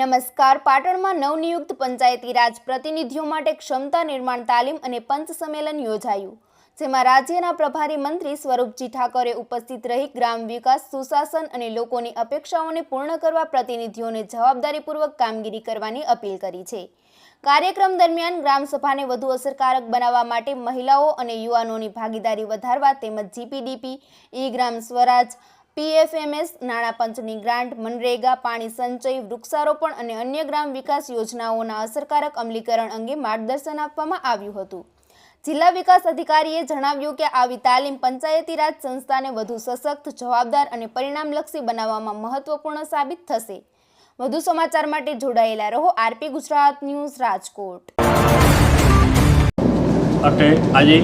નમસ્કાર. પાટણમાં નવનિયુક્ત પંચાયતી રાજ પ્રતિનિધિઓ માટે ક્ષમતા નિર્માણ તાલીમ અને પંચ સંમેલન યોજાયું, જેમાં રાજ્યના પ્રભારી મંત્રી સ્વરૂપજી ઠાકોરે ઉપસ્થિત રહી ગ્રામ વિકાસ, સુશાસન અને લોકોની અપેક્ષાઓને પૂર્ણ કરવા પ્રતિનિધિઓને જવાબદારીપૂર્વક કામગીરી કરવાની અપીલ કરી છે. કાર્યક્રમ દરમિયાન ગ્રામસભાને વધુ અસરકારક બનાવવા માટે મહિલાઓ અને યુવાનોની ભાગીદારી વધારવા તેમજ જીપીડીપી, ઈ ગ્રામ સ્વરાજ, PFMS, નાણાં પંચની ગ્રાન્ટ, મનરેગા, પાણી સંચય, વૃક્ષારોપણ અને અન્ય ગ્રામ વિકાસ યોજનાઓના અસરકારક અમલીકરણ અંગે માર્ગદર્શન આપવામાં આવ્યું હતું. જિલ્લા વિકાસ અધિકારીએ જણાવ્યું કે આવી તાલીમ પંચાયતી રાજ સંસ્થાને વધુ સશક્ત, જવાબદાર અને પરિણામલક્ષી બનાવવામાં મહત્વપૂર્ણ સાબિત થશે. વધુ સમાચાર માટે જોડાયેલા રહો RP ગુજરાત ન્યૂઝ, રાજકોટ. આજે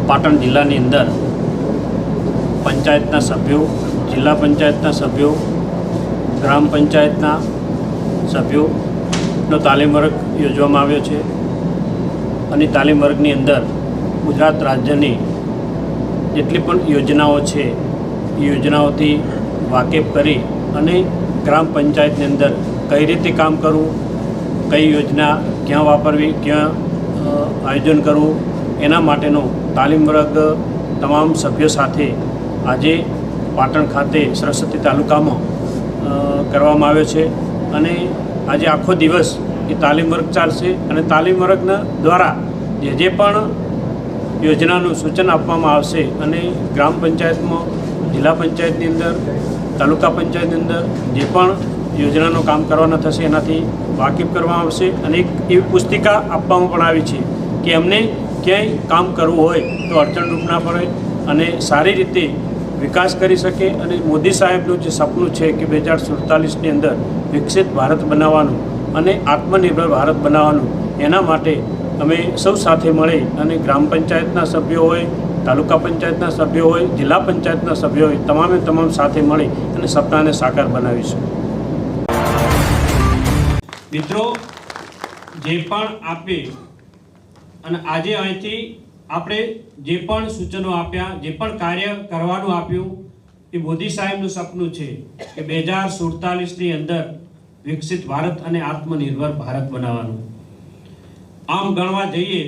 પાટણ જિલ્લાની અંદર પંચાયતના સભ્યો, જિલ્લા પંચાયતના સભ્યો, ગ્રામ પંચાયતના સભ્યોનો તાલીમ વર્ગ યોજવામાં આવ્યો છે. અને તાલીમ વર્ગની અંદર ગુજરાત રાજ્યની જેટલી પણ યોજનાઓ છે એ યોજનાઓથી વાકેફ કરી અને ગ્રામ પંચાયતની અંદર કઈ રીતે કામ કરવું, કઈ યોજના ક્યાં વાપરવી, ક્યાં આયોજન કરવું, એના માટેનો તાલીમ વર્ગ તમામ સભ્યો સાથે આજે પાટણ ખાતે સરસ્વતી તાલુકામાં કરવામાં આવ્યો છે. અને આજે આખો દિવસ એ તાલીમ વર્ગ ચાલશે અને તાલીમ વર્ગના દ્વારા જે પણ યોજનાનું સૂચન આપવામાં આવશે અને ગ્રામ પંચાયતમાં, જિલ્લા પંચાયતની અંદર, તાલુકા પંચાયતની અંદર જે પણ યોજનાનું કામ કરવાના થશે એનાથી વાકેફ કરવામાં આવશે. અને એક એવી પુસ્તિકા આપવામાં પણ આવી છે કે એમને ક્યાંય કામ કરવું હોય તો અડચણરૂપ ના પડે અને સારી રીતે વિકાસ કરી શકે. અને મોદી સાહેબનું જે સપનું છે કે 2047ની અંદર વિકસિત ભારત બનાવવાનું અને આત્મનિર્ભર ભારત બનાવવાનું, એના માટે અમે સૌ સાથે મળી અને ગ્રામ પંચાયતના સભ્યો હોય, તાલુકા પંચાયતના સભ્યો હોય, જિલ્લા પંચાયતના સભ્યો હોય, તમામ સાથે મળી અને સપનાને સાકાર બનાવીશું. મિત્રો, જે પણ આપે અને આજે અહીંથી આપણે જે પણ સૂચનો આપ્યા, જે પણ કાર્ય કરવાનું આપ્યું, એ મોદી સાહેબનું સપનું છે કે 2047ની અંદર વિકસિત ભારત અને આત્મનિર્ભર ભારત બનાવવાનું. આમ ગણવા જઈએ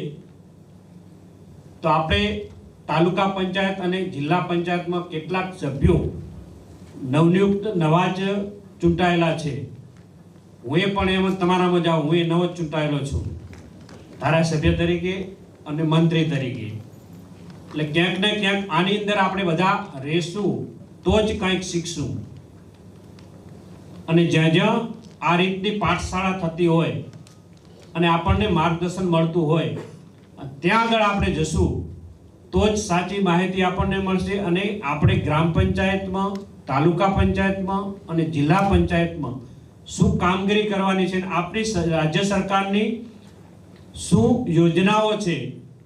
તો આપણે તાલુકા પંચાયત અને જિલ્લા પંચાયતમાં કેટલાક સભ્યો નવનિયુક્ત નવા જ ચૂંટાયેલા છે. હું એ પણ એમ તમારામાં જાઉં, હું એ નવો જ ચૂંટાયેલો છું ધારાસભ્ય તરીકે અને મંત્રી તરીકે. એટલે ક્યાંક ને ક્યાંક આની અંદર આપણે બધા રહેશું તો જ કંઈક શીખશું. અને જ્યાં જ્યાં આ રીતની પાઠશાળા થતી હોય અને આપણને માર્ગદર્શન મળતું હોય ત્યાં આગળ આપણે જશું તો જ સાચી માહિતી આપણને મળશે. અને આપણે ગ્રામ પંચાયતમાં, તાલુકા પંચાયતમાં અને જિલ્લા પંચાયતમાં શું કામગીરી કરવાની છે, આપણી રાજ્ય સરકારની શું યોજનાઓ છે,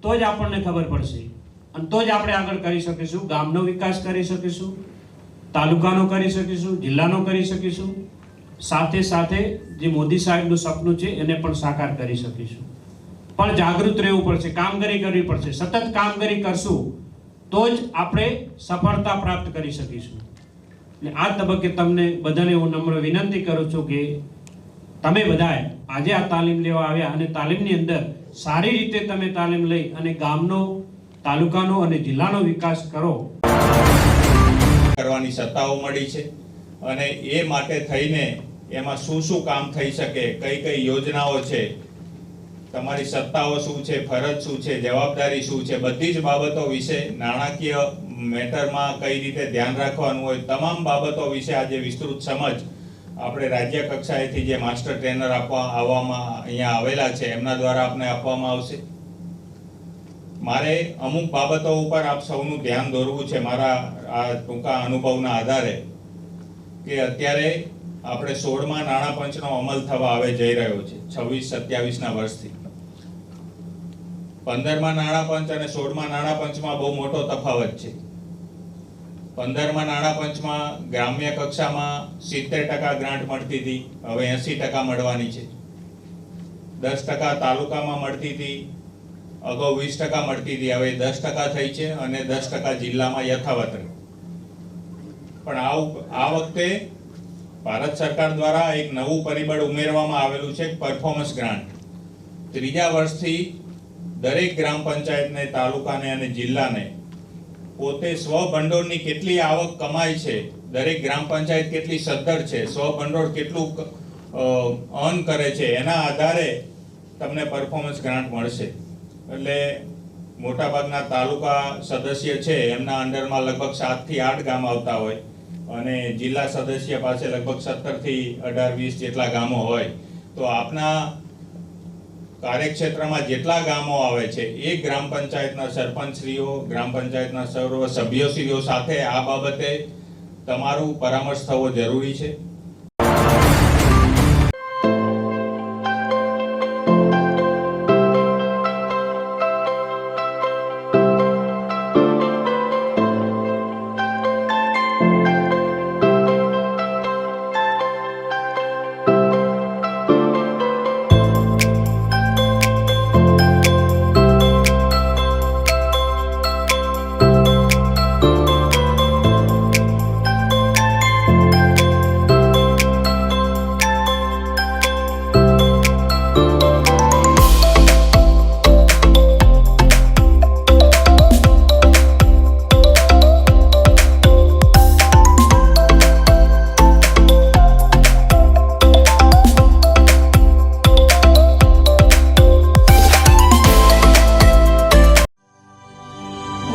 તો જ આપણને ખબર પડશે અને તો જ આપણે આગળ કરી શકીશું. ગામનો વિકાસ કરી શકીશું, તાલુકાનો કરી શકીશું, જિલ્લાનો કરી શકીશું, સાથે સાથે જે મોદી સાહેબનું સપનું છે એને પણ સાકાર કરી શકીશું. પણ જાગૃત રહેવું પડશે, કામગીરી કરવી પડશે. સતત કામગીરી કરશું તો જ આપણે સફળતા પ્રાપ્ત કરી શકીશું. અને આ તબક્કે તમને બધાને હું નમ્ર વિનંતી કરું છું કે તમે બધાએ આજે આ તાલીમ લેવા આવ્યા અને તાલીમની અંદર સારી રીતે તમે તાલીમ લઈ અને ગામનો, તાલુકાનો અને જિલ્લાનો વિકાસ કરો. કરવાની સત્તાઓ મળી છે અને એ માટે થઈને એમાં શું શું કામ થઈ શકે, કઈ કઈ યોજનાઓ છે, તમારી સત્તાઓ શું છે, ફરજ શું છે, જવાબદારી શું છે, બધી જ બાબતો વિશે, નાણાકીય મેટરમાં કઈ રીતે ધ્યાન રાખવાનું હોય, તમામ બાબતો વિશે આજે વિસ્તૃત સમજ આપણે રાજ્ય કક્ષાએથી જે માસ્ટર ટ્રેનર આવવામાં અહીંયા આવેલા છે એમના દ્વારા આપને આપવામાં આવશે. મારે અમુક બાબતો ઉપર આપ સૌનું ધ્યાન દોરવું છે મારા આ ટૂંકા અનુભવના આધારે કે અત્યારે આપણે 16મા નાણાં પંચનો અમલ થવા આવે જઈ રહ્યો છે 26-27ના વર્ષથી. 15મા નાણાં પંચ અને 16મા નાણાં પંચમાં બહુ મોટો તફાવત છે. 15મા નાણાં પંચમાં ગ્રામ્ય કક્ષામાં 70% ગ્રાન્ટ મળતી હતી, હવે 80% મળવાની છે. 10% તાલુકામાં મળતી હતી, અગાઉ 20% મળતી હતી, હવે 10% થઈ છે અને 10% જિલ્લામાં યથાવત રહી. પણ આ વખતે ભારત સરકાર દ્વારા એક નવું પરિબળ ઉમેરવામાં આવેલું છે, પરફોર્મન્સ ગ્રાન્ટ. ત્રીજા વર્ષથી દરેક ગ્રામ પંચાયતને, તાલુકાને અને જિલ્લાને પોતે સ્વભંડોળની કેટલી આવક કમાય છે, દરેક ગ્રામ પંચાયત કેટલી સદ્ધર છે, સ્વભંડોળ કેટલું અર્ન કરે છે, એના આધારે તમને પરફોર્મન્સ ગ્રાન્ટ મળશે. એટલે મોટાભાગના તાલુકા સદસ્ય છે એમના અંડરમાં લગભગ 7 થી 8 ગામ આવતા હોય અને જિલ્લા સદસ્ય પાસે લગભગ 17 થી 18, 20 જેટલા ગામો હોય. તો આપના કાર્યક્ષેત્રમાં જેટલા ગામો આવે છે એ ગ્રામ પંચાયતના સરપંચશ્રીઓ, ગ્રામ પંચાયતના સર્વ સભ્યશ્રીઓ સાથે આ બાબતે તમારું પરામર્શ થવો જરૂરી છે.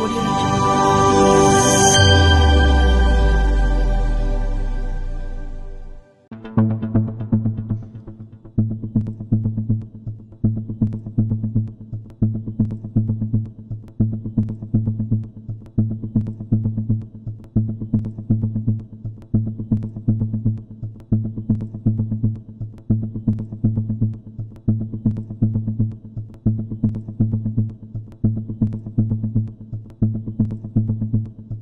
Audio Jungle.